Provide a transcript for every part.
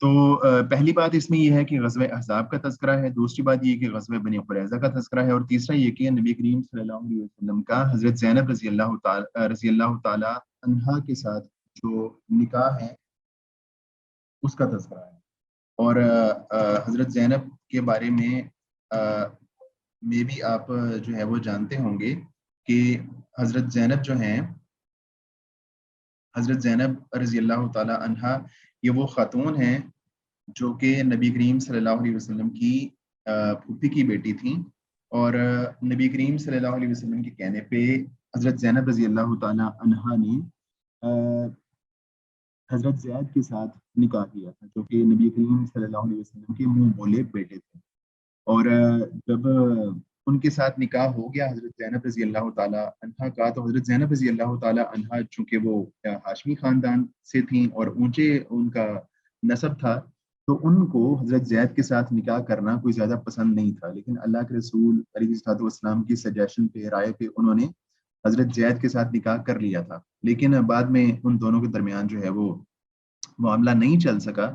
تو پہلی بات اس میں یہ ہے کہ غزوہ احزاب کا تذکرہ ہے، دوسری بات یہ کہ غزوہ بنی قریظہ کا تذکرہ ہے، اور تیسرا یہ کہ نبی کریم صلی اللہ علیہ وسلم کا حضرت زینب رضی اللہ تعالی عنہا کے ساتھ جو نکاح ہے اس کا تذکرہ ہے۔ اور حضرت زینب کے بارے میں بھی آپ جو ہے وہ جانتے ہوں گے کہ حضرت زینب جو ہیں، حضرت زینب رضی اللہ تعالی عنہا یہ وہ خاتون ہیں جو کہ نبی کریم صلی اللہ علیہ وسلم کی پھوپھی کی بیٹی تھیں، اور نبی کریم صلی اللہ علیہ وسلم کے کہنے پہ حضرت زینب رضی اللہ تعالی عنہا نے حضرت زید کے ساتھ نکاح کیا تھا، جو کہ نبی کریم صلی اللہ علیہ وسلم کے منہ بولے بیٹے تھے۔ اور جب ان کے ساتھ نکاح ہو گیا حضرت زینب رضی اللہ تعالی عنہا کا، تو حضرت زینب رضی اللہ تعالی عنہا چونکہ وہ ہاشمی خاندان سے تھیں اور اونچے ان کا نسب تھا، تو ان کو حضرت زید کے ساتھ نکاح کرنا کوئی زیادہ پسند نہیں تھا، لیکن اللہ کے رسول علیہ الصلوۃ والسلام کی سجیشن پہ، رائے پہ انہوں نے حضرت زید کے ساتھ نکاح کر لیا تھا، لیکن بعد میں ان دونوں کے درمیان جو ہے وہ معاملہ نہیں چل سکا،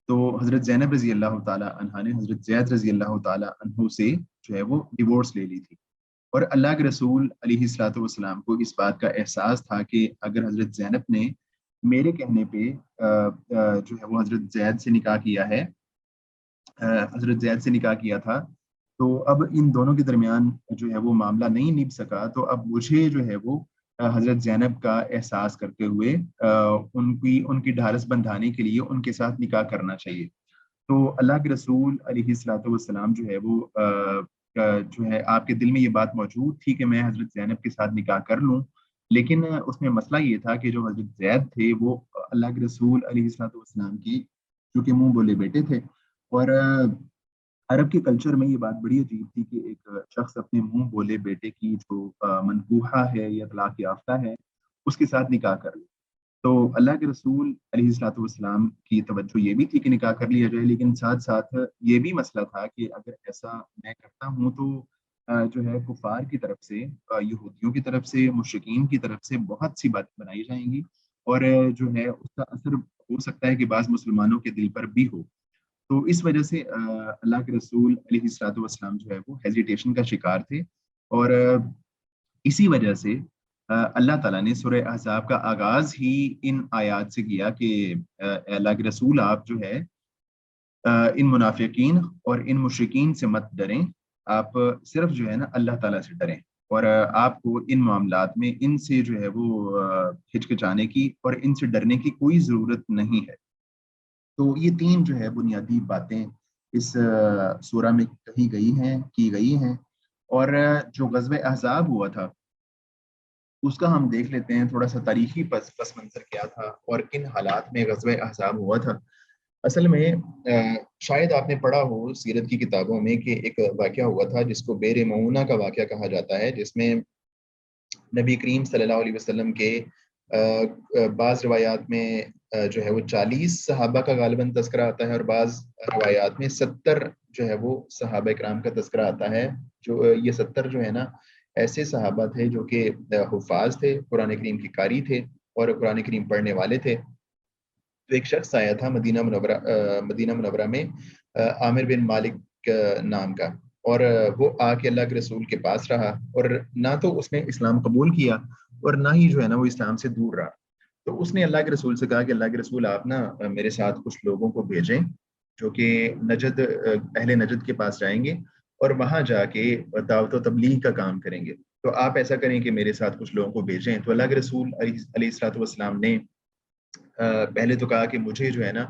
تو حضرت زینب رضی اللہ تعالی عنہا نے حضرت زید رضی اللہ تعالی عنہ سے جو ہے وہ ڈیورس لے لی تھی۔ اور اللہ کے رسول علیہ الصلوۃ والسلام کو اس بات کا احساس تھا کہ اگر حضرت زینب نے میرے کہنے پہ جو ہے وہ حضرت زید سے نکاح کیا ہے، حضرت زید سے نکاح کیا تھا، تو اب ان دونوں کے درمیان جو ہے وہ معاملہ نہیں نبھ سکا، تو اب مجھے جو ہے وہ حضرت زینب کا احساس کرتے ہوئے ان کی ڈھارس بندھانے کے لیے ان کے ساتھ نکاح کرنا چاہیے۔ تو اللہ کے رسول علیہ الصلوۃ والسلام جو ہے وہ جو ہے آپ کے دل میں یہ بات موجود تھی کہ میں حضرت زینب کے ساتھ نکاح کر لوں، لیکن اس میں مسئلہ یہ تھا کہ جو حضرت زید تھے وہ اللہ کے رسول علیہ الصلوۃ والسلام کی چونکہ منہ بولے بیٹے تھے، اور عرب کے کلچر میں یہ بات بڑی عجیب تھی کہ ایک شخص اپنے منہ بولے بیٹے کی جو منکوحہ ہے یا طلاق یافتہ ہے اس کے ساتھ نکاح کر لے۔ تو اللہ کے رسول علیہ الصلوۃ والسلام کی توجہ یہ بھی تھی کہ نکاح کر لیا جائے، لیکن ساتھ ساتھ یہ بھی مسئلہ تھا کہ اگر ایسا میں کرتا ہوں تو جو ہے کفار کی طرف سے، یہودیوں کی طرف سے، مشرکین کی طرف سے بہت سی باتیں بنائی جائیں گی، اور جو ہے اس کا اثر ہو سکتا ہے کہ بعض مسلمانوں کے دل پر بھی ہو۔ تو اس وجہ سے اللہ کے رسول علیہ الصلوۃ والسلام جو ہے وہ ہیزیٹیشن کا شکار تھے، اور اسی وجہ سے اللہ تعالیٰ نے سورہ احزاب کا آغاز ہی ان آیات سے کیا کہ اے اللہ کے رسول آپ جو ہے ان منافقین اور ان مشرکین سے مت ڈریں، آپ صرف جو ہے نا اللہ تعالیٰ سے ڈریں، اور آپ کو ان معاملات میں ان سے جو ہے وہ ہچکچانے کی اور ان سے ڈرنے کی کوئی ضرورت نہیں ہے۔ تو یہ تین جو ہے بنیادی باتیں اس سورہ میں کی گئی ہیں، اور جو غزوہ احزاب ہوا تھا اس کا ہم دیکھ لیتے ہیں تھوڑا سا تاریخی پس منظر کیا تھا اور کن حالات میں غزوہ احزاب ہوا تھا۔ اصل میں شاید آپ نے پڑھا ہو سیرت کی کتابوں میں کہ ایک واقعہ ہوا تھا جس کو بئر معونہ کا واقعہ کہا جاتا ہے، جس میں نبی کریم صلی اللہ علیہ وسلم کے بعض روایات میں جو ہے وہ 40 صحابہ کا غالباً تذکرہ آتا ہے، اور بعض روایات میں 70 جو ہے وہ صحابہ کرام کا تذکرہ آتا ہے۔ جو یہ 70 جو ہے نا ایسے صحابہ تھے جو کہ حفاظ تھے، قرآن کریم کی قاری تھے اور قرآن کریم پڑھنے والے تھے۔ تو ایک شخص آیا تھا مدینہ منورہ میں عامر بن مالک نام کا، اور وہ آ کے اللہ کے رسول کے پاس رہا، اور نہ تو اس نے اسلام قبول کیا اور نہ ہی جو ہے نا وہ اسلام سے دور رہا۔ تو اس نے اللہ کے رسول سے کہا کہ اللہ کے رسول آپ نا میرے ساتھ کچھ لوگوں کو بھیجیں جو کہ اہل نجد کے پاس جائیں گے اور وہاں جا کے دعوت و تبلیغ کا کام کریں گے، تو آپ ایسا کریں کہ میرے ساتھ کچھ لوگوں کو بھیجیں۔ تو اللہ کے رسول علیہ الصلوۃ والسلام نے پہلے تو کہا کہ مجھے جو ہے نا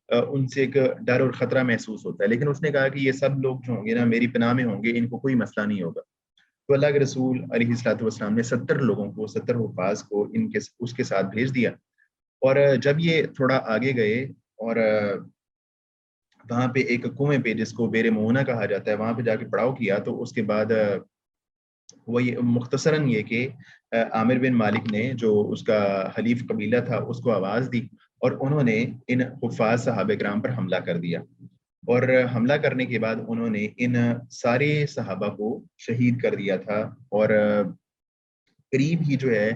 ان سے ایک ڈر اور خطرہ محسوس ہوتا ہے، لیکن اس نے کہا کہ یہ سب لوگ جو ہوں گے نا میری پناہ میں ہوں گے، ان کو کوئی مسئلہ نہیں ہوگا۔ تو اللہ کے رسول علیہ الصلوۃ والسلام نے 70 لوگوں کو، 70 حفاظ کو اس کے ساتھ بھیج دیا، اور جب یہ تھوڑا آگے گئے اور وہاں پہ ایک کنویں پہ جس کو بئر معونہ کہا جاتا ہے وہاں پہ جا کے پڑاؤ کیا، تو اس کے بعد وہ یہ مختصراً یہ کہ عامر بن مالک نے جو اس کا حلیف قبیلہ تھا اس کو آواز دی، اور انہوں نے ان حفاظ صحابہ کرام پر حملہ کر دیا، اور حملہ کرنے کے بعد انہوں نے ان سارے صحابہ کو شہید کر دیا تھا۔ اور قریب ہی جو ہے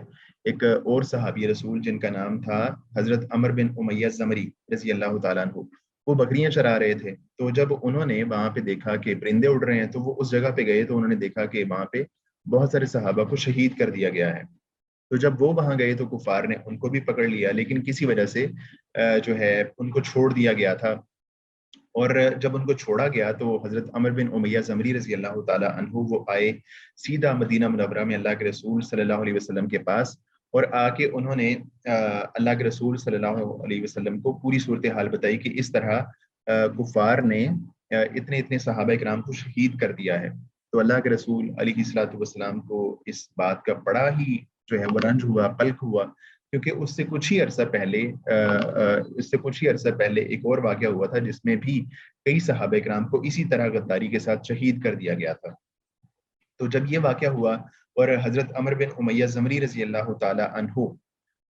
ایک اور صحابی رسول جن کا نام تھا حضرت عمر بن امیہ زمری رضی اللہ تعالیٰ عنہ، وہ بکریاں چرا رہے تھے. تو جب انہوں نے وہاں پہ دیکھا کہ پرندے اڑ رہے ہیں تو وہ اس جگہ پہ گئے تو انہوں نے دیکھا کہ وہاں پہ بہت سارے صحابہ کو شہید کر دیا گیا ہے. تو جب وہ وہاں گئے تو کفار نے ان کو بھی پکڑ لیا، لیکن کسی وجہ سے جو ہے ان کو چھوڑ دیا گیا تھا. اور جب ان کو چھوڑا گیا تو حضرت عمر بن امیہ زمری رضی اللہ تعالی عنہ وہ آئے سیدھا مدینہ منورہ میں اللہ کے رسول صلی اللہ علیہ وسلم کے پاس، اور آ کے انہوں نے اللہ کے رسول صلی اللہ علیہ وسلم کو پوری صورتحال بتائی کہ اس طرح کفار نے اتنے اتنے صحابہ کرام کو شہید کر دیا ہے. تو اللہ کے رسول علیہ الصلوۃ والسلام کو اس بات کا بڑا ہی جو ہے وہ رنج ہوا، قلق ہوا، کیونکہ اس سے کچھ ہی عرصہ پہلے ایک اور واقعہ ہوا تھا جس میں بھی کئی صحابہ کرام کو اسی طرح غداری کے ساتھ شہید کر دیا گیا تھا. تو جب یہ واقعہ ہوا اور حضرت عمر بن امیہ زمری رضی اللہ تعالی عنہ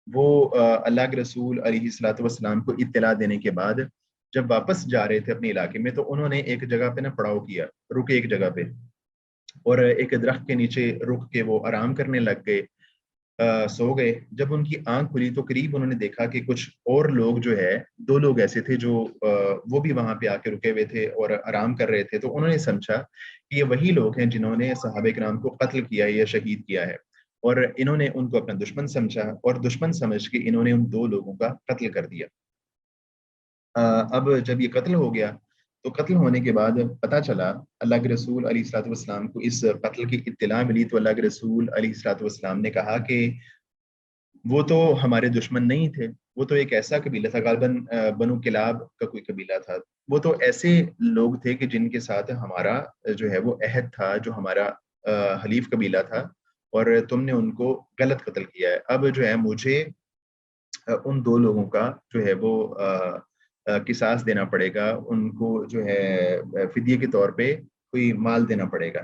وہ اللہ کے رسول علیہ الصلوۃ والسلام کو اطلاع دینے کے بعد جب واپس جا رہے تھے اپنے علاقے میں، تو انہوں نے ایک جگہ پہ پڑاؤ کیا، رکے ایک جگہ پہ، اور ایک درخت کے نیچے رک کے وہ آرام کرنے لگ گئے، سو گئے. جب ان کی آنکھ کھلی تو قریب انہوں نے دیکھا کہ کچھ اور لوگ جو ہے، دو لوگ ایسے تھے جو وہ بھی وہاں پہ آ کے رکے ہوئے تھے اور آرام کر رہے تھے. تو انہوں نے سمجھا کہ یہ وہی لوگ ہیں جنہوں نے صحابہ کرام کو قتل کیا ہے یا شہید کیا ہے، اور انہوں نے ان کو اپنا دشمن سمجھا اور دشمن سمجھ کے انہوں نے ان دو لوگوں کا قتل کر دیا. اب جب یہ قتل ہو گیا تو قتل ہونے کے بعد پتہ چلا، اللہ کے رسول علیہ الصلوۃ والسلام کو اس قتل کی اطلاع ملی، تو اللہ کے رسول علیہ الصلوۃ والسلام نے کہا کہ وہ تو ہمارے دشمن نہیں تھے، وہ تو ایک ایسا قبیلہ تھا، غالباً بنو کلاب کا کوئی قبیلہ تھا، وہ تو ایسے لوگ تھے کہ جن کے ساتھ ہمارا جو ہے وہ عہد تھا، جو ہمارا حلیف قبیلہ تھا، اور تم نے ان کو غلط قتل کیا ہے. اب جو ہے مجھے ان دو لوگوں کا جو ہے وہ قصاص دینا پڑے گا، ان کو جو ہے فدیے کے طور پہ کوئی مال دینا پڑے گا.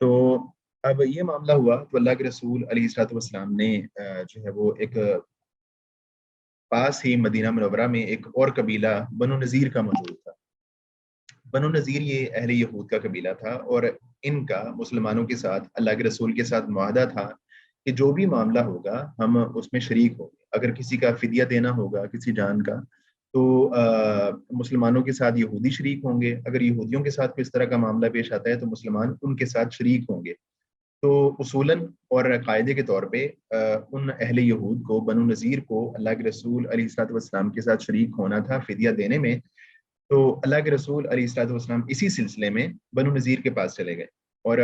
تو اب یہ معاملہ ہوا تو اللہ کے رسول علیہ الصلوۃ والسلام نے جو ہے وہ ایک پاس ہی مدینہ منورہ میں ایک اور قبیلہ بنو نذیر کا موجود تھا. بنو نذیر یہ اہل یہود کا قبیلہ تھا، اور ان کا مسلمانوں کے ساتھ، اللہ کے رسول کے ساتھ معاہدہ تھا کہ جو بھی معاملہ ہوگا ہم اس میں شریک ہوں گے. اگر کسی کا فدیہ دینا ہوگا کسی جان کا تو مسلمانوں کے ساتھ یہودی شریک ہوں گے، اگر یہودیوں کے ساتھ کوئی اس طرح کا معاملہ پیش آتا ہے تو مسلمان ان کے ساتھ شریک ہوں گے. تو اصولاً اور قاعدے کے طور پہ ان اہل یہود کو، بنو نذیر کو، اللہ کے رسول علیہ الصلوۃ والسلام کے ساتھ شریک ہونا تھا فدیہ دینے میں. تو اللہ کے رسول علیہ الصلوۃ والسلام اسی سلسلے میں بنو نذیر کے پاس چلے گئے، اور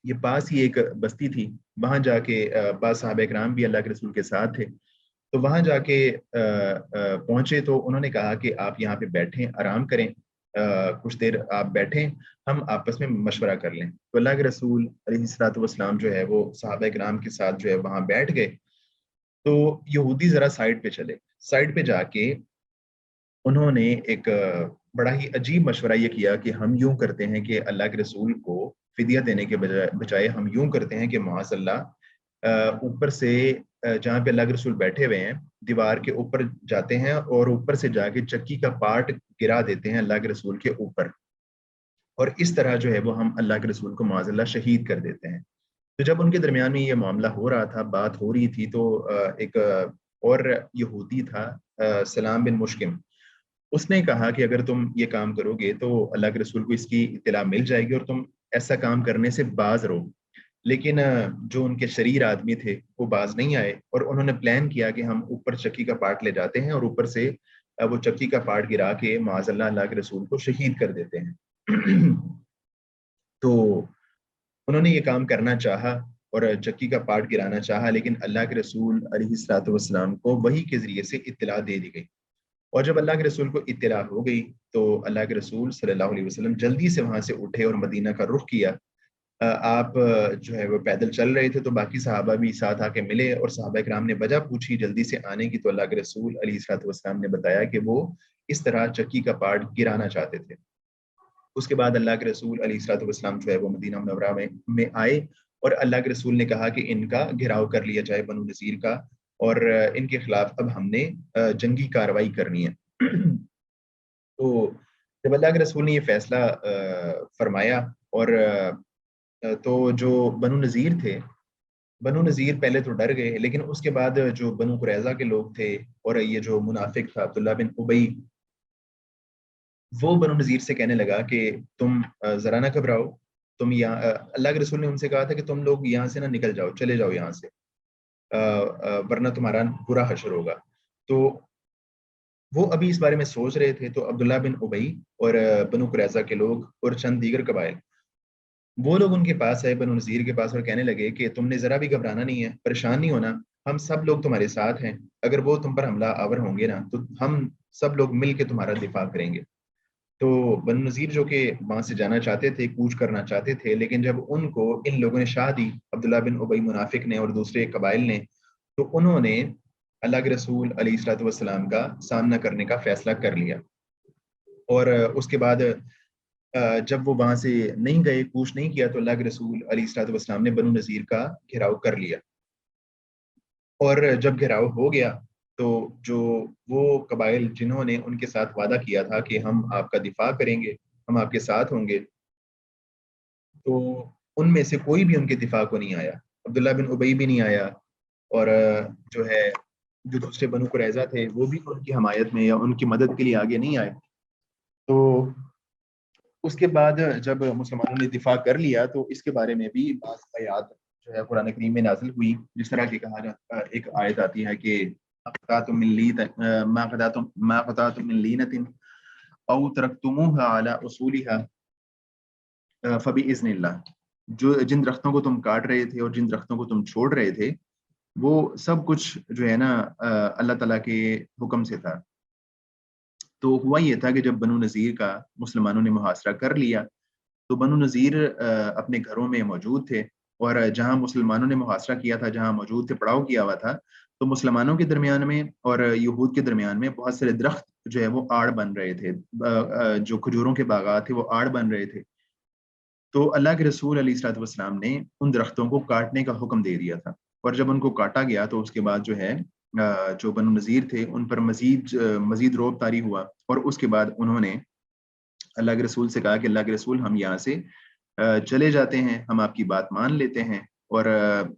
یہ پاس ہی ایک بستی تھی، وہاں جا کے بعض صحابہ کرام بھی اللہ کے رسول کے ساتھ تھے. تو وہاں جا کے پہنچے تو انہوں نے کہا کہ آپ یہاں پہ بیٹھیں، آرام کریں، کچھ دیر آپ بیٹھیں، ہم آپس میں مشورہ کر لیں. تو اللہ کے رسول علیہ الصلوۃ والسلام جو ہے وہ صحابہ کرام کے ساتھ جو ہے وہاں بیٹھ گئے. تو یہودی ذرا سائڈ پہ چلے، سائڈ پہ جا کے انہوں نے ایک بڑا ہی عجیب مشورہ یہ کیا کہ ہم یوں کرتے ہیں کہ اللہ کے رسول کو فدیہ دینے کے بجائے ہم یوں کرتے ہیں کہ معاذ اللہ اوپر سے جہاں پہ اللہ کے رسول بیٹھے ہوئے ہیں دیوار کے اوپر جاتے ہیں اور اوپر سے جا کے چکی کا پارٹ گرا دیتے ہیں اللہ کے رسول کے اوپر، اور اس طرح جو ہے وہ ہم اللہ کے رسول کو معاذ اللہ شہید کر دیتے ہیں. تو جب ان کے درمیان میں یہ معاملہ ہو رہا تھا، بات ہو رہی تھی، تو ایک اور یہودی تھا سلام بن مشکم، اس نے کہا کہ اگر تم یہ کام کرو گے تو اللہ کے رسول کو اس کی اطلاع مل جائے گی اور تم ایسا کام کرنے سے باز رہو. لیکن جو ان کے شریر آدمی تھے وہ باز نہیں آئے، اور انہوں نے پلان کیا کہ ہم اوپر چکی کا پارٹ لے جاتے ہیں اور اوپر سے وہ چکی کا پارٹ گرا کے معاذ اللہ اللہ کے رسول کو شہید کر دیتے ہیں. تو انہوں نے یہ کام کرنا چاہا اور چکی کا پارٹ گرانا چاہا، لیکن اللہ کے رسول علیہ الصلوۃ والسلام کو وحی کے ذریعے سے اطلاع دے دی گئی. اور جب اللہ کے رسول کو اطلاع ہو گئی تو اللہ کے رسول صلی اللہ علیہ وسلم جلدی سے وہاں سے اٹھے اور مدینہ کا رخ کیا. آپ جو ہے وہ پیدل چل رہے تھے تو باقی صحابہ بھی ساتھ آ کے ملے، اور صحابہ کرام نے وجہ پوچھی جلدی سے آنے کی، تو اللہ کے رسول علیہ الصلوۃ والسلام نے بتایا کہ وہ اس طرح چکی کا پارٹ گرانا چاہتے تھے. اس کے بعد اللہ کے رسول علیہ الصلوۃ والسلام جو ہے وہ مدینہ منورہ میں آئے، اور اللہ کے رسول نے کہا کہ ان کا گھراؤ کر لیا جائے، بنو نذیر کا، اور ان کے خلاف اب ہم نے جنگی کارروائی کرنی ہے. تو جب اللہ کے رسول نے یہ فیصلہ فرمایا، اور تو جو بنو نذیر تھے، بنو نذیر پہلے تو ڈر گئے، لیکن اس کے بعد جو بنو قریظہ کے لوگ تھے اور یہ جو منافق تھا عبداللہ بن ابی، وہ بنو نذیر سے کہنے لگا کہ تم ذرا نہ گھبراؤ، تم یہاں اللہ کے رسول نے ان سے کہا تھا کہ تم لوگ یہاں سے نہ نکل جاؤ، چلے جاؤ یہاں سے، ورنہ تمہارا برا حشر ہوگا۔ تو وہ ابھی اس بارے میں سوچ رہے تھے تو عبداللہ بن ابی اور بنو قریظہ کے لوگ اور چند دیگر قبائل، وہ لوگ ان کے پاس آئے، بنو نذیر کے پاس، اور کہنے لگے کہ تم نے ذرا بھی گھبرانا نہیں ہے، پریشان نہیں ہونا، ہم سب لوگ تمہارے ساتھ ہیں، اگر وہ تم پر حملہ آور ہوں گے نا تو ہم سب لوگ مل کے تمہارا دفاع کریں گے۔ تو بنو نذیر جو کہ وہاں سے جانا چاہتے تھے، کوچ کرنا چاہتے تھے، لیکن جب ان کو ان لوگوں نے شاہ دی، عبداللہ بن ابی منافق نے اور دوسرے قبائل نے، تو انہوں نے اللہ کے رسول علیہ الصلوۃ والسلام کا سامنا کرنے کا فیصلہ کر لیا۔ اور اس کے بعد جب وہ وہاں سے نہیں گئے، کوچ نہیں کیا، تو اللہ کے رسول علیہ الصلوۃ والسلام نے بنو نذیر کا گھیراؤ کر لیا۔ اور جب گھیراؤ ہو گیا تو جو وہ قبائل جنہوں نے ان کے ساتھ وعدہ کیا تھا کہ ہم آپ کا دفاع کریں گے، ہم آپ کے ساتھ ہوں گے، تو ان میں سے کوئی بھی ان کے دفاع کو نہیں آیا، عبداللہ بن ابی بھی نہیں آیا، اور جو ہے جو دوسرے بنو قریظہ تھے وہ بھی ان کی حمایت میں یا ان کی مدد کے لیے آگے نہیں آئے۔ تو اس کے بعد جب مسلمانوں نے دفاع کر لیا تو اس کے بارے میں بھی بعض آیات جو ہے قرآن کریم میں نازل ہوئی، جس طرح کہ کہا جاتا، ایک آیت آتی ہے کہ ما قطعتم من لینۃ او ترکتموها علی اصولها فبإذن اللہ، جو جن درختوں کو تم کاٹ رہے تھے اور جن درختوں کو تم چھوڑ رہے تھے، وہ سب کچھ جو ہے نا اللہ تعالیٰ کے حکم سے تھا۔ تو ہوا یہ تھا کہ جب بنو نذیر کا مسلمانوں نے محاصرہ کر لیا تو بنو نذیر اپنے گھروں میں موجود تھے، اور جہاں مسلمانوں نے محاصرہ کیا تھا، جہاں موجود تھے، پڑاؤ کیا ہوا تھا، تو مسلمانوں کے درمیان میں اور یہود کے درمیان میں بہت سارے درخت جو ہے وہ آڑ بن رہے تھے، جو کھجوروں کے باغات تھے وہ آڑ بن رہے تھے۔ تو اللہ کے رسول علیہ الصلوۃ والسلام نے ان درختوں کو کاٹنے کا حکم دے دیا تھا، اور جب ان کو کاٹا گیا تو اس کے بعد جو ہے جو بنو نذیر تھے ان پر مزید رعب طاری ہوا، اور اس کے بعد انہوں نے اللہ کے رسول سے کہا کہ اللہ کے رسول ہم یہاں سے چلے جاتے ہیں، ہم آپ کی بات مان لیتے ہیں، اور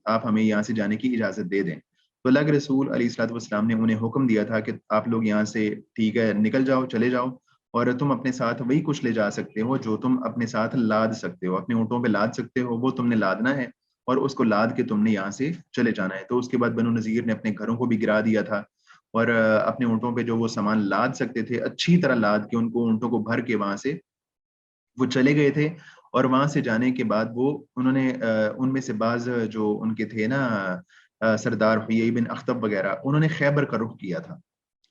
آپ ہمیں یہاں سے جانے کی اجازت دے دیں۔ تو اللہ کے رسول علیہ الصلوۃ والسلام نے انہیں حکم دیا تھا کہ آپ لوگ یہاں سے ٹھیک ہے نکل جاؤ، چلے جاؤ، اور تم اپنے ساتھ وہی کچھ لے جا سکتے ہو جو تم اپنے ساتھ لاد سکتے ہو، اپنے اونٹوں پہ لاد سکتے ہو، وہ تم نے لادنا ہے، اور اس کو لاد کے تم نے یہاں سے چلے جانا ہے۔ تو اس کے بعد بنو نذیر نے اپنے گھروں کو بھی گرا دیا تھا، اور اپنے اونٹوں پہ جو وہ سامان لاد سکتے تھے اچھی طرح لاد کے ان کو اونٹوں کو بھر کے وہاں سے وہ چلے گئے تھے۔ اور وہاں سے جانے کے بعد وہ انہوں نے ان میں سے بعض جو ان کے تھے نا سردار حیی بن اخطب وغیرہ، انہوں نے خیبر کا رخ کیا تھا،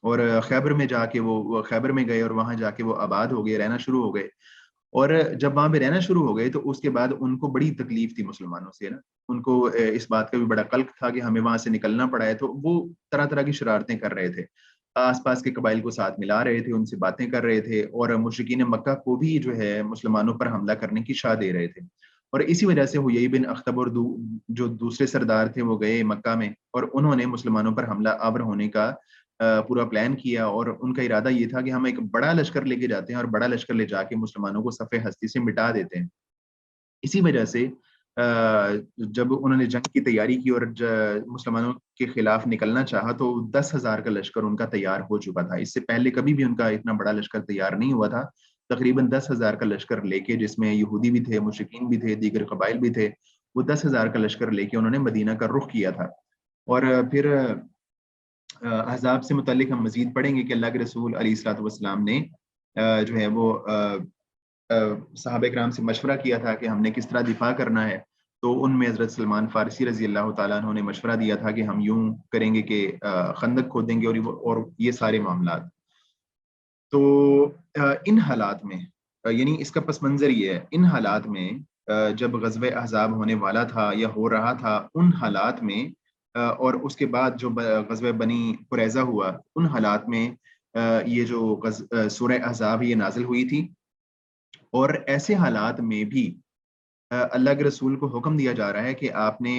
اور خیبر میں جا کے وہ خیبر میں گئے اور وہاں جا کے وہ آباد ہو گئے، رہنا شروع ہو گئے۔ اور جب وہاں پہ رہنا شروع ہو گئے تو اس کے بعد ان کو بڑی تکلیف تھی مسلمانوں سے نا، ان کو اس بات کا بھی بڑا قلق تھا کہ ہمیں وہاں سے نکلنا پڑا ہے، تو وہ طرح طرح کی شرارتیں کر رہے تھے، آس پاس کے قبائل کو ساتھ ملا رہے تھے، ان سے باتیں کر رہے تھے، اور مشرکین مکہ کو بھی جو ہے مسلمانوں پر حملہ کرنے کی شاہ دے رہے تھے۔ اور اسی وجہ سے حیی بن اخطب اور جو دوسرے سردار تھے وہ گئے مکہ میں، اور انہوں نے مسلمانوں پر حملہ آور ہونے کا پورا پلان کیا، اور ان کا ارادہ یہ تھا کہ ہم ایک بڑا لشکر لے کے جاتے ہیں اور بڑا لشکر لے جا کے مسلمانوں کو صفحے ہستی سے مٹا دیتے ہیں۔ اسی وجہ سے جب انہوں نے جنگ کی تیاری کی اور مسلمانوں کے خلاف نکلنا چاہا تو 10,000 کا لشکر ان کا تیار ہو چکا تھا، اس سے پہلے کبھی بھی ان کا اتنا بڑا لشکر تیار نہیں ہوا تھا، تقریباً 10,000 کا لشکر لے کے، جس میں یہودی بھی تھے، مشرکین بھی تھے، دیگر قبائل بھی تھے، وہ 10,000 کا لشکر لے کے انہوں نے مدینہ کا رخ کیا تھا۔ اور پھر احزاب سے متعلق ہم مزید پڑھیں گے کہ اللہ کے رسول علیہ الصلوۃ والسلام نے جو ہے وہ صحابہ کرام سے مشورہ کیا تھا کہ ہم نے کس طرح دفاع کرنا ہے، تو ان میں حضرت سلمان فارسی رضی اللہ تعالیٰ عنہ نے مشورہ دیا تھا کہ ہم یوں کریں گے کہ خندق کھودیں گے اور یہ سارے معاملات۔ تو ان حالات میں یعنی اس کا پس منظر یہ ہے، ان حالات میں جب غزوہ احزاب ہونے والا تھا یا ہو رہا تھا، ان حالات میں اور اس کے بعد جو غزوہ بنی قریظہ ہوا، ان حالات میں یہ جو سورہ احزاب یہ نازل ہوئی تھی، اور ایسے حالات میں بھی اللہ کے رسول کو حکم دیا جا رہا ہے کہ آپ نے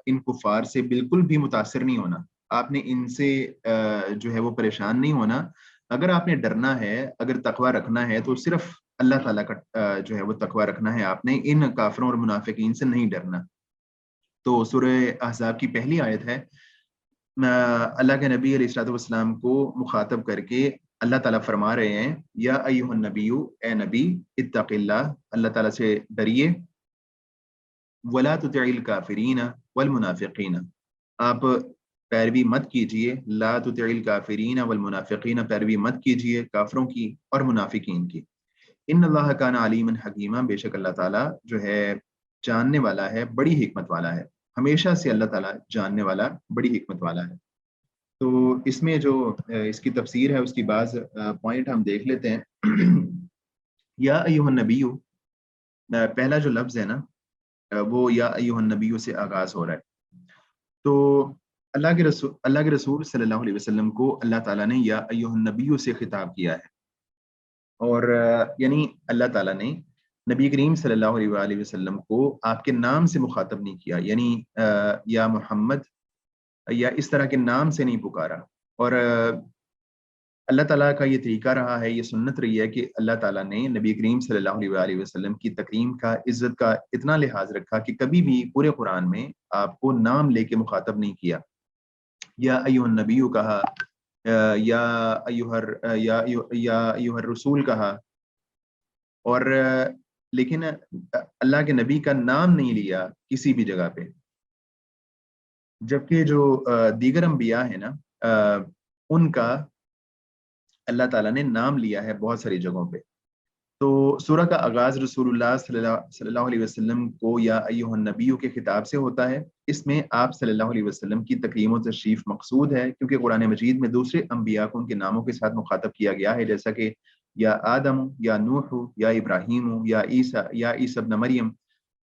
ان کفار سے بالکل بھی متاثر نہیں ہونا، آپ نے ان سے جو ہے وہ پریشان نہیں ہونا، اگر آپ نے ڈرنا ہے، اگر تقوی رکھنا ہے تو صرف اللہ تعالیٰ کا جو ہے وہ تقوی رکھنا ہے، آپ نے ان کافروں اور منافقین سے نہیں ڈرنا۔ تو سورہ احزاب کی پہلی آیت ہے اللہ کے نبی علیہ الصلوۃ والسلام کو مخاطب کر کے اللہ تعالیٰ فرما رہے ہیں یا ایھا النبی، اے نبی، اتق اللہ، اللہ تعالیٰ سے ڈریے، ولا تطع الکافرین والمنافقین، آپ پیروی مت کیجیے، لا تطع الکافرین والمنافقین، پیروی مت کیجیے کافروں کی اور منافقین کی، ان اللہ کان علیما حکیما، بے شک اللہ تعالیٰ جو ہے جاننے والا ہے، بڑی حکمت والا ہے، ہمیشہ سے اللہ تعالیٰ جاننے والا، بڑی حکمت والا ہے۔ تو اس میں جو اس کی تفسیر ہے، اس کی بعض پوائنٹ ہم دیکھ لیتے ہیں۔ یا ایھا النبی، پہلا جو لفظ ہے نا، وہ یا ایھا النبی سے آغاز ہو رہا ہے۔ تو اللہ کے رسول صلی اللہ علیہ وسلم کو اللہ تعالیٰ نے یا ایھا النبی سے خطاب کیا ہے، اور یعنی اللہ تعالیٰ نے نبی کریم صلی اللہ علیہ وآلہ وسلم کو آپ کے نام سے مخاطب نہیں کیا، یعنی یا محمد یا اس طرح کے نام سے نہیں پکارا، اور اللہ تعالیٰ کا یہ طریقہ رہا ہے، یہ سنت رہی ہے کہ اللہ تعالیٰ نے نبی کریم صلی اللہ علیہ وآلہ وسلم کی تکریم کا، عزت کا اتنا لحاظ رکھا کہ کبھی بھی پورے قرآن میں آپ کو نام لے کے مخاطب نہیں کیا، یا ایھا النبی کہا، یا ایھا الرسول کہا، اور لیکن اللہ کے نبی کا نام نہیں لیا کسی بھی جگہ پہ، جبکہ جو دیگر انبیاء ہیں نا، ان کا اللہ تعالیٰ نے نام لیا ہے بہت ساری جگہوں پہ۔ تو سورہ کا آغاز رسول اللہ صلی اللہ علیہ وسلم کو یا ایھا النبی کے خطاب سے ہوتا ہے، اس میں آپ صلی اللہ علیہ وسلم کی تکریم و تشریف مقصود ہے، کیونکہ قرآن مجید میں دوسرے انبیاء کو ان کے ناموں کے ساتھ مخاطب کیا گیا ہے، جیسا کہ یا آدم، یا نوح، یا ابراہیم، یا عیسیٰ ابن مریم۔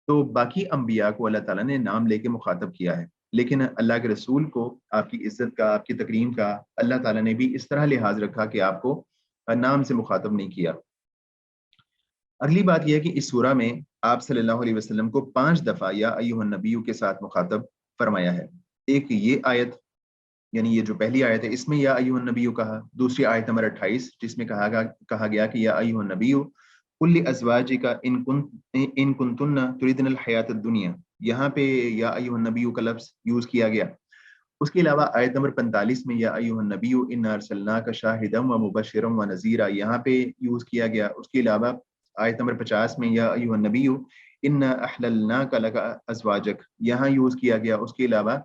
تو باقی انبیاء کو اللہ تعالیٰ نے نام لے کے مخاطب کیا ہے، لیکن اللہ کے رسول کو آپ کی عزت کا، آپ کی تکریم کا اللہ تعالیٰ نے بھی اس طرح لحاظ رکھا کہ آپ کو نام سے مخاطب نہیں کیا۔ اگلی بات یہ ہے کہ اس سورہ میں آپ صلی اللہ علیہ وسلم کو 5 دفعہ یا ایھا النبی کے ساتھ مخاطب فرمایا ہے۔ ایک یہ آیت، یعنی یہ جو پہلی آیت ہے، اس میں یا ایھا النبی کہا، دوسری آیت نمبر 28 جس میں کہا گیا کہ یا ایھا النبی قل لازواجک ان کنتن تریدن الحیات الدنیا، یہاں پہ یا ایھا النبی کا لفظ یوز کیا گیا۔ اس کے علاوہ آیت نمبر 45 میں یا ایھا النبی انا ارسلناک شاہدا ومبشرا ونذیرا، یہاں پہ یوز کیا گیا۔ اس کے علاوہ آیت نمبر 50 میں یا ایھا النبی انا احللناک لک ازواجک، یہاں یوز کیا گیا۔ اس کے علاوہ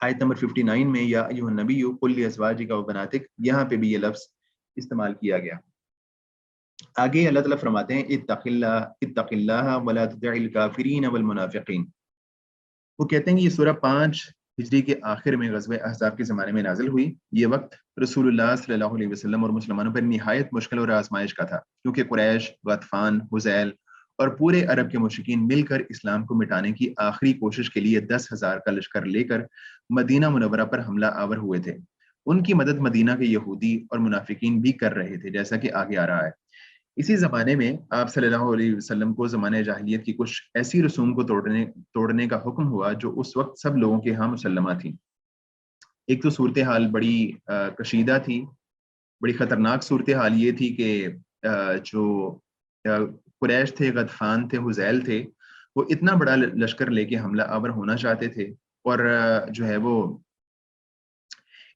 آیت نمبر 59 میں یا ایھا النبی قل لازواجک وبناتک، یہاں پہ بھی یہ لفظ استعمال کیا گیا۔ آگے اللہ تعالیٰ فرماتے ہیں اتق اللہ ولا تطع الکافرین والمنافقین۔ وہ کہتے ہیں کہ یہ سورہ 5 ہجری کے آخر میں غزوہ احزاب کے زمانے میں نازل ہوئی۔ یہ وقت رسول اللہ صلی اللہ علیہ وسلم اور مسلمانوں پر نہایت مشکل اور آزمائش کا تھا، کیونکہ قریش، غطفان، حذیل اور پورے عرب کے مشرکین مل کر اسلام کو مٹانے کی آخری کوشش کے لیے 10,000 کا لشکر لے کر مدینہ منورہ پر حملہ آور ہوئے تھے۔ ان کی مدد مدینہ کے یہودی اور منافقین بھی کر رہے تھے، جیسا کہ آگے آ رہا ہے۔ اسی زمانے میں آپ صلی اللہ علیہ وسلم کو زمانہ جاہلیت کی کچھ ایسی رسوم کو توڑنے کا حکم ہوا جو اس وقت سب لوگوں کے ہاں مسلمہ تھیں۔ ایک تو صورتحال بڑی کشیدہ تھی، بڑی خطرناک صورتحال یہ تھی کہ جو قریش تھے، غطفان تھے، حذیل تھے، وہ اتنا بڑا لشکر لے کے حملہ آور ہونا چاہتے تھے، اور جو ہے وہ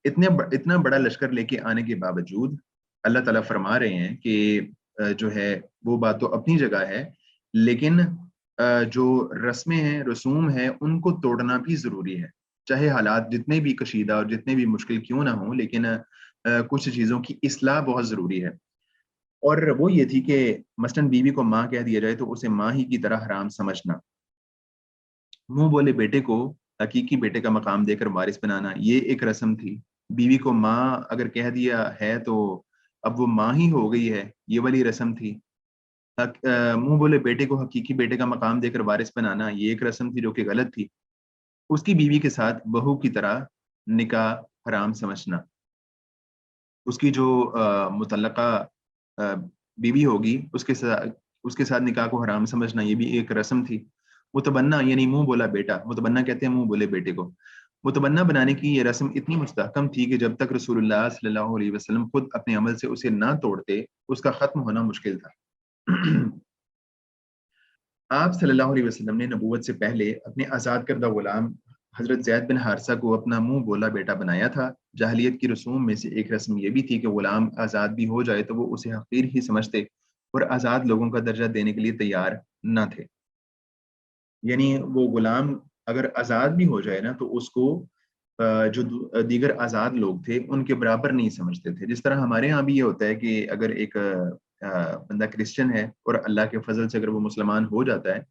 اتنا بڑا لشکر لے کے آنے کے باوجود اللہ تعالیٰ فرما رہے ہیں کہ جو ہے وہ بات تو اپنی جگہ ہے، لیکن جو رسمیں ہیں، رسوم ہیں، ان کو توڑنا بھی ضروری ہے، چاہے حالات جتنے بھی کشیدہ اور جتنے بھی مشکل کیوں نہ ہوں، لیکن کچھ چیزوں کی اصلاح بہت ضروری ہے۔ اور وہ یہ تھی کہ مثلاً بیوی کو ماں کہہ دیا جائے تو اسے ماں ہی کی طرح حرام سمجھنا، منہ بولے بیٹے کو حقیقی بیٹے کا مقام دے کر وارث بنانا، یہ ایک رسم تھی۔ بیوی کو ماں اگر کہہ دیا ہے تو اب وہ ماں ہی ہو گئی ہے، یہ والی رسم تھی۔ منہ بولے بیٹے کو حقیقی بیٹے کا مقام دے کر وارث بنانا، یہ ایک رسم تھی جو کہ غلط تھی۔ اس کی بیوی کے ساتھ بہو کی طرح نکاح حرام سمجھنا، اس کی جو متعلقہ بیوی ہوگی اس کے ساتھ نکاح کو حرام سمجھنا، یہ بھی ایک رسم تھی۔ متبنہ یعنی منہ بولا بیٹا، متبنہ کہتے ہیں منہ بولے بیٹے کو۔ متبنہ بنانے کی یہ رسم اتنی مستحکم تھی کہ جب تک رسول اللہ صلی اللہ علیہ وسلم خود اپنے عمل سے اسے نہ توڑتے، اس کا ختم ہونا مشکل تھا۔ آپ صلی اللہ علیہ وسلم نے نبوت سے پہلے اپنے آزاد کردہ غلام حضرت زید بن حارثہ کو اپنا منہ بولا بیٹا بنایا تھا۔ جاہلیت کی رسوم میں سے ایک رسم یہ بھی تھی کہ غلام آزاد بھی ہو جائے تو وہ اسے حقیر ہی سمجھتے اور آزاد لوگوں کا درجہ دینے کے لیے تیار نہ تھے۔ یعنی وہ غلام اگر آزاد بھی ہو جائے نا تو اس کو جو دیگر آزاد لوگ تھے ان کے برابر نہیں سمجھتے تھے۔ جس طرح ہمارے ہاں بھی یہ ہوتا ہے کہ اگر ایک بندہ کرسچن ہے اور اللہ کے فضل سے اگر وہ مسلمان ہو جاتا ہے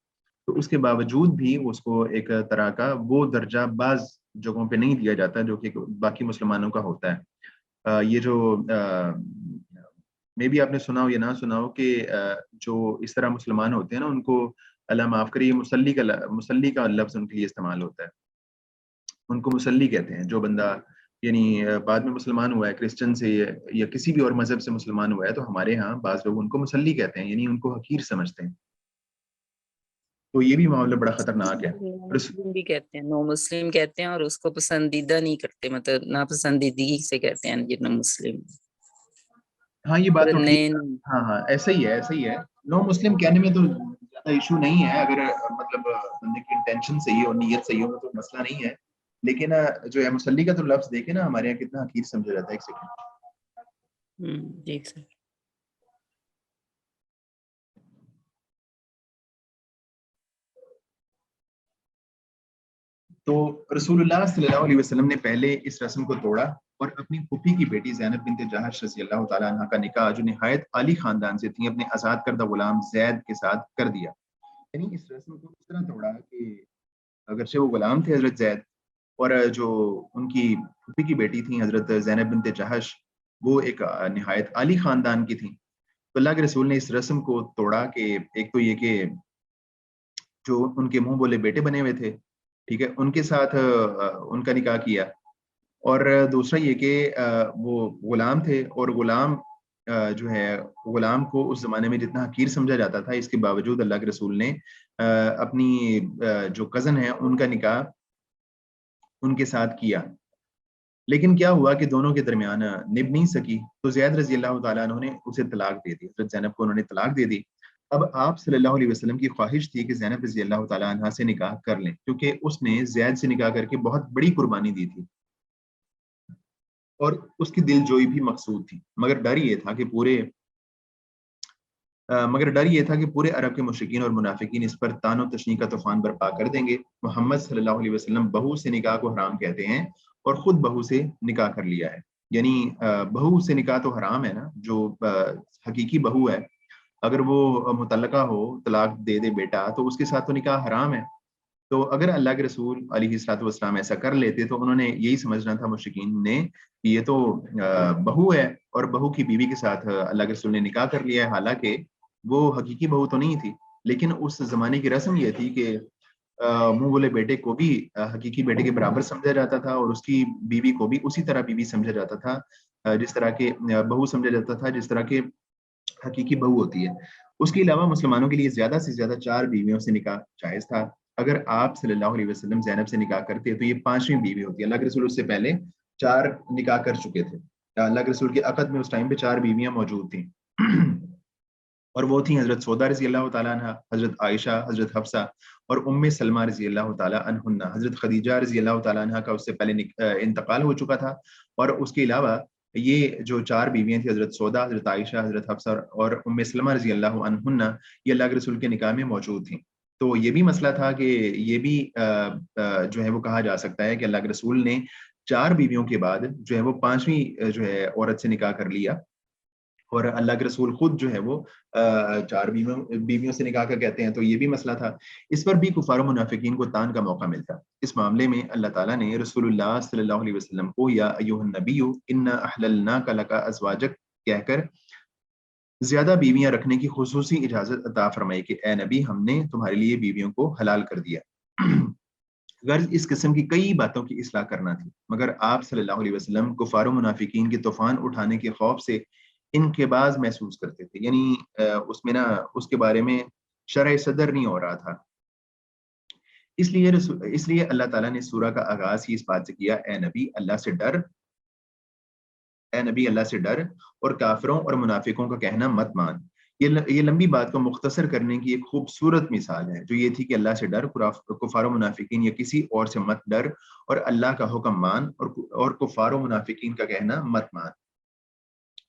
تو اس کے باوجود بھی اس کو ایک طرح کا وہ درجہ بعض جگہوں پہ نہیں دیا جاتا جو کہ باقی مسلمانوں کا ہوتا ہے۔ یہ جو میں بھی آپ نے سنا ہو یا نہ سنا ہو کہ جو اس طرح مسلمان ہوتے ہیں نا ان کو اللہ معاف کریے مسلی کا لفظ ان کے لیے استعمال ہوتا ہے، ان کو مسلی کہتے ہیں۔ جو بندہ یعنی بعد میں مسلمان ہوا ہے کرسچن سے یا کسی بھی اور مذہب سے مسلمان ہوا ہے تو ہمارے ہاں بعض لوگ ان کو مسلی کہتے ہیں، یعنی ان کو حقیر سمجھتے ہیں۔ تو یہ بھی معاملہ بڑا خطرناک ہے۔ مسلم بھی کہتے ہیں، نو مسلم کہتے ہیں اور اس کو پسندیدہ نہیں کرتے، مطلب ناپسندیدگی سے کہتے ہیں نو مسلم۔ ہاں یہ بات تو ٹھیک، ہاں ایسا ہی ہے۔ نو مسلم کہنے میں تو زیادہ ایشو نہیں ہے، اگر مطلب بندے کی انٹینشن صحیح ہو، نیت صحیح ہو تو مسئلہ نہیں ہے، لیکن جو ہے مسلی کا تو لفظ دیکھیں نا ہمارے یہاں کتنا حقیر سمجھا جاتا ہے۔ ایک سیکنڈ جی سر۔ تو رسول اللہ صلی اللہ علیہ وسلم نے پہلے اس رسم کو توڑا اور اپنی پھوپھی کی بیٹی زینب بنت جہش رضی اللہ تعالیٰ عنہ کا نکاح جو نہایت عالی خاندان سے تھی اپنے آزاد کردہ غلام زید کے ساتھ کر دیا۔ یعنی اس رسم کو اس طرح توڑا کہ اگرچہ وہ غلام تھے حضرت زید اور جو ان کی پھوپھی کی بیٹی تھی حضرت زینب بنت جہش وہ ایک نہایت عالی خاندان کی تھیں، تو اللہ کے رسول نے اس رسم کو توڑا کہ ایک تو یہ کہ جو ان کے منہ بولے بیٹے بنے ہوئے تھے، ٹھیک ہے، ان کے ساتھ ان کا نکاح کیا، اور دوسرا یہ کہ وہ غلام تھے اور غلام جو ہے غلام کو اس زمانے میں جتنا حقیر سمجھا جاتا تھا اس کے باوجود اللہ کے رسول نے اپنی جو کزن ہے ان کا نکاح ان کے ساتھ کیا۔ لیکن کیا ہوا کہ دونوں کے درمیان نبھ نہیں سکی تو زید رضی اللہ تعالیٰ عنہ نے اسے طلاق دے دی، حضرت زینب کو انہوں نے طلاق دے دی۔ اب آپ صلی اللہ علیہ وسلم کی خواہش تھی کہ زینب رضی اللہ تعالیٰ عنہ سے نکاح کر لیں کیونکہ اس نے زید سے نکاح کر کے بہت بڑی قربانی دی تھی اور اس کی دل جوئی بھی مقصود تھی، مگر ڈر یہ تھا کہ پورے عرب کے مشرکین اور منافقین اس پر طعن و تشنیع کا طوفان برپا کر دیں گے۔ محمد صلی اللہ علیہ وسلم بہو سے نکاح کو حرام کہتے ہیں اور خود بہو سے نکاح کر لیا ہے، یعنی بہو سے نکاح تو حرام ہے نا، جو حقیقی بہو ہے اگر وہ متعلقہ ہو طلاق دے دے بیٹا تو اس کے ساتھ تو نکاح حرام ہے۔ تو اگر اللہ کے رسول علیہ الصلوۃ والسلام ایسا کر لیتے تو انہوں نے یہی سمجھنا تھا مشرکین نے کہ یہ تو بہو ہے اور بہو کی بیوی کے ساتھ اللہ کے رسول نے نکاح کر لیا ہے، حالانکہ وہ حقیقی بہو تو نہیں تھی، لیکن اس زمانے کی رسم یہ تھی کہ منہ بولے بیٹے کو بھی حقیقی بیٹے کے برابر سمجھا جاتا تھا اور اس کی بیوی کو بھی اسی طرح بیوی سمجھا جاتا تھا جس طرح کے بہو سمجھا جاتا تھا جس طرح کے حقیقی بہو ہوتی ہے۔ اس کے علاوہ مسلمانوں کے لیے زیادہ سے زیادہ 4 بیویوں سے نکاح جائز تھا۔ اگر آپ صلی اللہ علیہ وسلم زینب سے نکاح کرتے تو یہ 5ویں بیوی ہوتی ہے۔ اللہ کے رسول اس سے پہلے 4 نکاح کر چکے تھے، اللہ کے رسول کے عقد میں اس ٹائم پہ 4 بیویاں موجود تھیں اور وہ تھیں حضرت سودا رضی اللہ تعالیٰ عنہ، حضرت عائشہ، حضرت حفصہ اور ام سلمہ رضی اللہ تعالیٰ عنہن۔ حضرت خدیجہ رضی اللہ تعالیٰ عنہ کا اس سے پہلے انتقال ہو چکا تھا، اور اس کے علاوہ یہ جو 4 بیویاں تھیں حضرت سودا، حضرت عائشہ، حضرت حفصہ اور ام سلمہ رضی اللہ عنہن، یہ اللہ کے رسول کے نکاح میں موجود تھیں۔ تو یہ بھی مسئلہ تھا کہ یہ بھی جو ہے وہ کہا جا سکتا ہے کہ اللہ کے رسول نے 4 بیویوں کے بعد جو ہے وہ 5ویں جو ہے عورت سے نکاح کر لیا، اور اللہ کے رسول خود جو ہے وہ 4 بیویوں سے نکاح کا کہتے ہیں، تو یہ بھی مسئلہ تھا۔ اس پر بھی کفار و منافقین کو طعن کا موقع ملتا۔ اس معاملے میں اللہ تعالیٰ نے رسول اللہ صلی اللہ علیہ وسلم کو یا ایھا النبی انا احللناک لک ازواجک کہہ کر زیادہ بیویاں رکھنے کی خصوصی اجازت عطا فرمائی کہ اے نبی ہم نے تمہارے لیے بیویوں کو حلال کر دیا۔ غرض اس قسم کی کئی باتوں کی اصلاح کرنا تھی، مگر آپ صلی اللہ علیہ وسلم کفار و منافقین کے طوفان اٹھانے کے خوف سے انقباض محسوس کرتے تھے، یعنی اس میں نا اس کے بارے میں شرح صدر نہیں ہو رہا تھا۔ اس لیے اللہ تعالیٰ نے سورہ کا آغاز ہی اس بات سے کیا، اے نبی اللہ سے ڈر اور کافروں اور منافقوں کا کہنا مت مان، یہ لمبی بات کو مختصر کرنے کی ایک خوبصورت مثال ہے، جو یہ تھی کہ اللہ سے ڈر، کفار و منافقین یا کسی اور سے مت ڈر، اور اللہ کا حکم مان، اور کفار و منافقین کا کہنا مت مان۔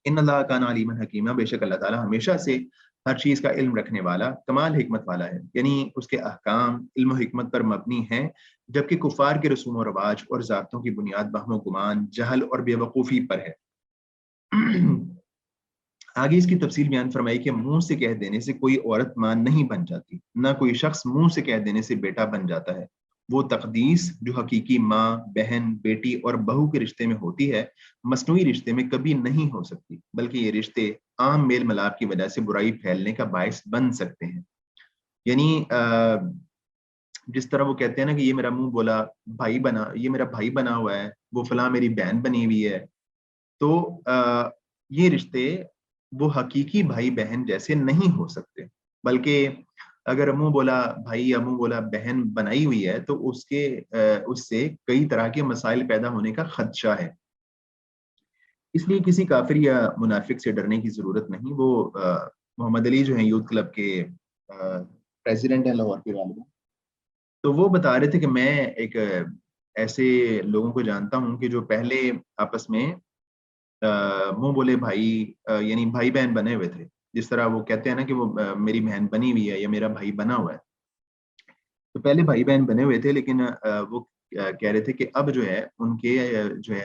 ان اللہ کان علیما حکیما، بے شک اللہ تعالیٰ ہمیشہ سے ہر چیز کا علم رکھنے والا، کمال حکمت والا ہے، یعنی اس کے احکام علم و حکمت پر مبنی ہیں، جبکہ کفار کے رسوم و رواج اور ضابطوں کی بنیاد وہم و گمان، جہل اور بے وقوفی پر ہے۔ آگے اس کی تفصیل بیان فرمائی کہ منہ سے کہہ دینے سے کوئی عورت ماں نہیں بن جاتی، نہ کوئی شخص منہ سے کہہ دینے سے بیٹا بن جاتا ہے۔ وہ تقدیس جو حقیقی ماں، بہن، بیٹی اور بہو کے رشتے میں ہوتی ہے، مصنوعی رشتے میں کبھی نہیں ہو سکتی، بلکہ یہ رشتے عام میل ملاپ کی وجہ سے برائی پھیلنے کا باعث بن سکتے ہیں۔ یعنی جس طرح وہ کہتے ہیں نا کہ یہ میرا منہ بولا بھائی بنا، یہ میرا بھائی بنا ہوا ہے، وہ فلاں میری بہن بنی ہوئی ہے، تو یہ رشتے وہ حقیقی بھائی بہن جیسے نہیں ہو سکتے، بلکہ اگر منہ بولا بھائی یا منہ بولا بہن بنائی ہوئی ہے تو اس سے کئی طرح کے مسائل پیدا ہونے کا خدشہ ہے۔ اس لیے کسی کافر یا منافق سے ڈرنے کی ضرورت نہیں۔ وہ محمد علی جو ہیں یوتھ کلب کے پریزیڈنٹ ہیں لاہور کے غالباً، تو وہ بتا رہے تھے کہ میں ایک ایسے لوگوں کو جانتا ہوں کہ جو پہلے آپس میں منہ بولے بھائی یعنی بھائی بہن بنے ہوئے تھے، جس طرح وہ کہتے ہیں نا کہ وہ میری بہن بنی ہوئی ہے یا میرا بھائی بنا ہوا ہے، تو پہلے بھائی بہن بنے ہوئے تھے، لیکن وہ کہہ رہے تھے کہ اب جو ہے ان کے جو ہے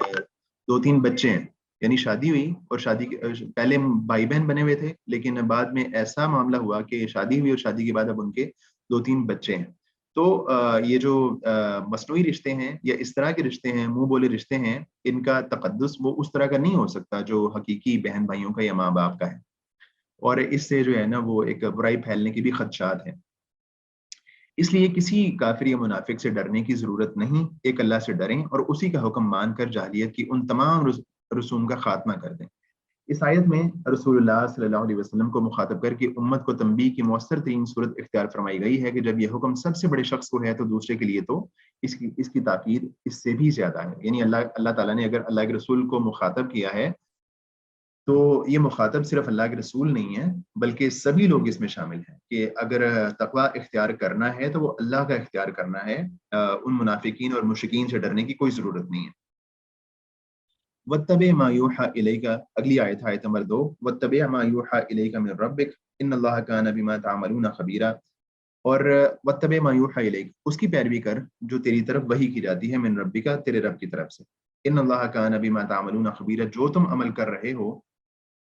2-3 بچے ہیں، یعنی شادی ہوئی اور شادی پہلے بھائی بہن بنے ہوئے تھے، لیکن بعد میں ایسا معاملہ ہوا کہ شادی ہوئی اور شادی کے بعد اب ان کے 2-3 بچے ہیں۔ تو یہ جو مصنوعی رشتے ہیں یا اس طرح کے رشتے ہیں، منہ بولے رشتے ہیں، ان کا تقدس وہ اس طرح کا نہیں ہو سکتا جو حقیقی بہن بھائیوں کا یا ماں باپ کا ہے، اور اس سے جو ہے نا وہ ایک برائی پھیلنے کی بھی خدشات ہیں۔ اس لیے کسی کافر یا منافق سے ڈرنے کی ضرورت نہیں، ایک اللہ سے ڈریں اور اسی کا حکم مان کر جاہلیت کی ان تمام رسوم کا خاتمہ کر دیں۔ اس آیت میں رسول اللہ صلی اللہ علیہ وسلم کو مخاطب کر کے امت کو تنبیہ کی مؤثر ترین صورت اختیار فرمائی گئی ہے کہ جب یہ حکم سب سے بڑے شخص کو ہے تو دوسرے کے لیے تو اس کی تاکید اس سے بھی زیادہ ہے۔ یعنی اللہ تعالیٰ نے اگر اللہ کے رسول کو مخاطب کیا ہے تو یہ مخاطب صرف اللہ کے رسول نہیں ہے، بلکہ سبھی لوگ اس میں شامل ہیں کہ اگر تقوی اختیار کرنا ہے تو وہ اللہ کا اختیار کرنا ہے، ان منافقین اور مشرکین سے ڈرنے کی کوئی ضرورت نہیں ہے۔ وَاتَّبِعْ مَا يُوحَىٰ إِلَيْكَ، اگلی آیت آیت نمبر 2، وَاتَّبِعْ مَا يُوحَىٰ إِلَيْكَ مِن رَبِّكَ إِنَّ اللَّهَ كَانَ بِمَا تَعْمَلُونَ خَبِيرًا، اور وَاتَّبِعْ مَا يُوحَىٰ إِلَيْكَ، اس کی پیروی کر جو تیری طرف وحی کی جاتی ہے، من ربک، تیرے رب کی طرف سے، ان اللہ کان بما تعملون خبیرا، جو تم عمل کر رہے ہو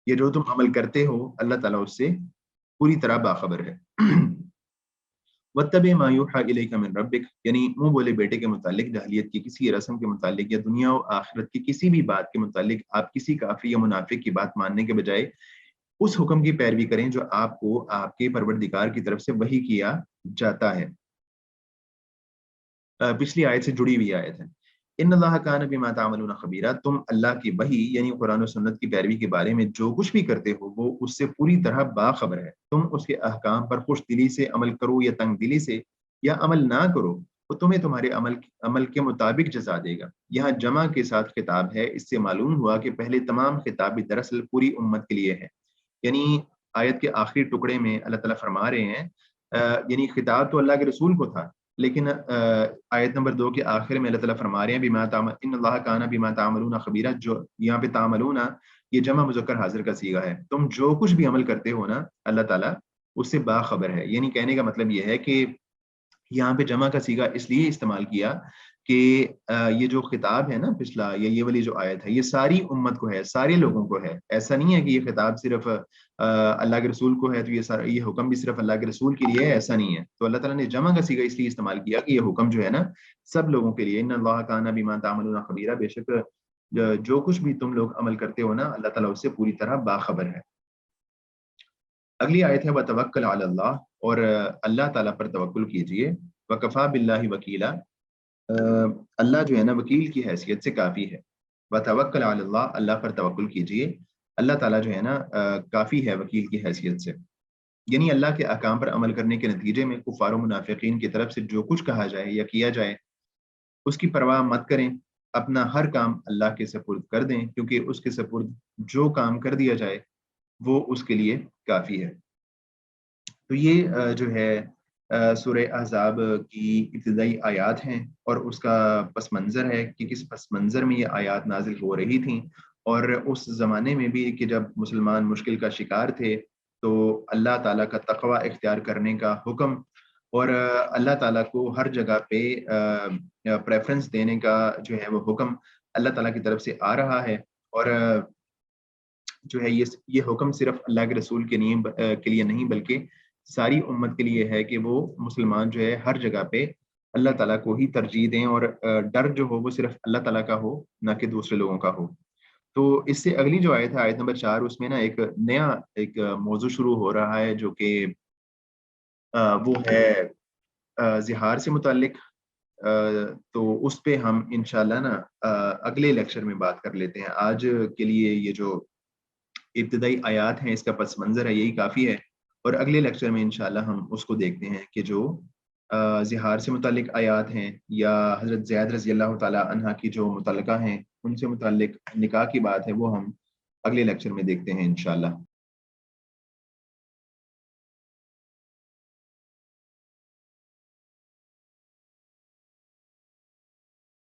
یا جو تم عمل کرتے ہو اللہ تعالیٰ اس سے پوری طرح باخبر ہے۔ وَاتَّبِعْ مَا يُوحَىٰ إِلَيْكَ مِن رَبِّكَ، یعنی منہ بولے بیٹے کے متعلق، جاہلیت کی کسی رسم کے متعلق یا دنیا و آخرت کی کسی بھی بات کے متعلق آپ کسی کافر یا منافق کی بات ماننے کے بجائے اس حکم کی پیروی کریں جو آپ کو آپ کے پروردگار کی طرف سے وحی کیا جاتا ہے۔ پچھلی آیت سے جڑی ہوئی آیت ہے۔ ان اللہ کان بما تعملون خبیرا، تم اللہ کی وحی یعنی قرآن و سنت کی پیروی کے بارے میں جو کچھ بھی کرتے ہو وہ اس سے پوری طرح باخبر ہے۔ تم اس کے احکام پر خوش دلی سے عمل کرو یا تنگ دلی سے یا عمل نہ کرو، وہ تمہیں تمہارے عمل کے مطابق جزا دے گا۔ یہاں جمع کے ساتھ خطاب ہے، اس سے معلوم ہوا کہ پہلے تمام خطاب دراصل پوری امت کے لیے ہے۔ یعنی آیت کے آخری ٹکڑے میں اللہ تعالیٰ فرما رہے ہیں یعنی خطاب تو اللہ کے رسول کو تھا، لیکن آیت نمبر 2 کے آخر میں اللہ تعالیٰ فرما رہے ہیں بما تعمل ان اللہ کان بما تعملون خبیرا، جو یہاں پہ تعملون یہ جمع مذکر حاضر کا صیغہ ہے، تم جو کچھ بھی عمل کرتے ہو نا اللہ تعالیٰ اس سے باخبر ہے۔ یعنی کہنے کا مطلب یہ ہے کہ یہاں پہ جمع کا صیغہ اس لیے استعمال کیا کہ یہ جو خطاب ہے نا پچھلا، یہ والی جو آیت ہے، یہ ساری امت کو ہے، سارے لوگوں کو ہے۔ ایسا نہیں ہے کہ یہ خطاب صرف اللہ کے رسول کو ہے تو یہ حکم بھی صرف اللہ کے رسول کے لیے ہے، ایسا نہیں ہے۔ تو اللہ تعالیٰ نے جمع کا صیغہ اس لیے استعمال کیا کہ یہ حکم جو ہے نا سب لوگوں کے لیے، ان اللہ کان بما تعملون خبیرا، بے شک جو کچھ بھی تم لوگ عمل کرتے ہو نا اللہ تعالیٰ اس سے پوری طرح باخبر ہے۔ اگلی آیت ہے وتوکل علی اللہ، اور اللہ تعالیٰ پر توکل کیجئے، وکفا باللہ وکیلا، اللہ جو ہے نا وکیل کی حیثیت سے کافی ہے۔ وتوکل علی اللہ، اللہ پر توکل کیجئے، اللہ تعالیٰ جو ہے نا کافی ہے وکیل کی حیثیت سے۔ یعنی اللہ کے احکام پر عمل کرنے کے نتیجے میں کفار و منافقین کی طرف سے جو کچھ کہا جائے یا کیا جائے اس کی پرواہ مت کریں، اپنا ہر کام اللہ کے سپرد کر دیں، کیونکہ اس کے سپرد جو کام کر دیا جائے وہ اس کے لیے کافی ہے۔ تو یہ جو ہے سورہ احزاب کی ابتدائی آیات ہیں، اور اس کا پس منظر ہے کہ کس پس منظر میں یہ آیات نازل ہو رہی تھیں، اور اس زمانے میں بھی کہ جب مسلمان مشکل کا شکار تھے تو اللہ تعالیٰ کا تقوی اختیار کرنے کا حکم، اور اللہ تعالیٰ کو ہر جگہ پہ پریفرنس دینے کا جو ہے وہ حکم اللہ تعالیٰ کی طرف سے آ رہا ہے، اور جو ہے یہ حکم صرف اللہ کے رسول کے لیے نہیں بلکہ ساری امت کے لیے ہے کہ وہ مسلمان جو ہے ہر جگہ پہ اللہ تعالیٰ کو ہی ترجیح دیں، اور ڈر جو ہو وہ صرف اللہ تعالیٰ کا ہو، نہ کہ دوسرے لوگوں کا ہو۔ تو اس سے اگلی جو آیت ہے، آیت نمبر 4، اس میں نا ایک نیا موضوع شروع ہو رہا ہے جو کہ وہ ہے زہار سے متعلق۔ تو اس پہ ہم انشاءاللہ نا اگلے لیکچر میں بات کر لیتے ہیں۔ آج کے لیے یہ جو ابتدائی آیات ہیں، اس کا پس منظر ہے، یہی کافی ہے، اور اگلے لیکچر میں انشاءاللہ ہم اس کو دیکھتے ہیں کہ جو زہار سے متعلق آیات ہیں، یا حضرت زید رضی اللہ تعالیٰ عنہ کی جو متعلقہ ہیں ان سے متعلق نکاح کی بات ہے، وہ ہم اگلے لیکچر میں دیکھتے ہیں انشاءاللہ۔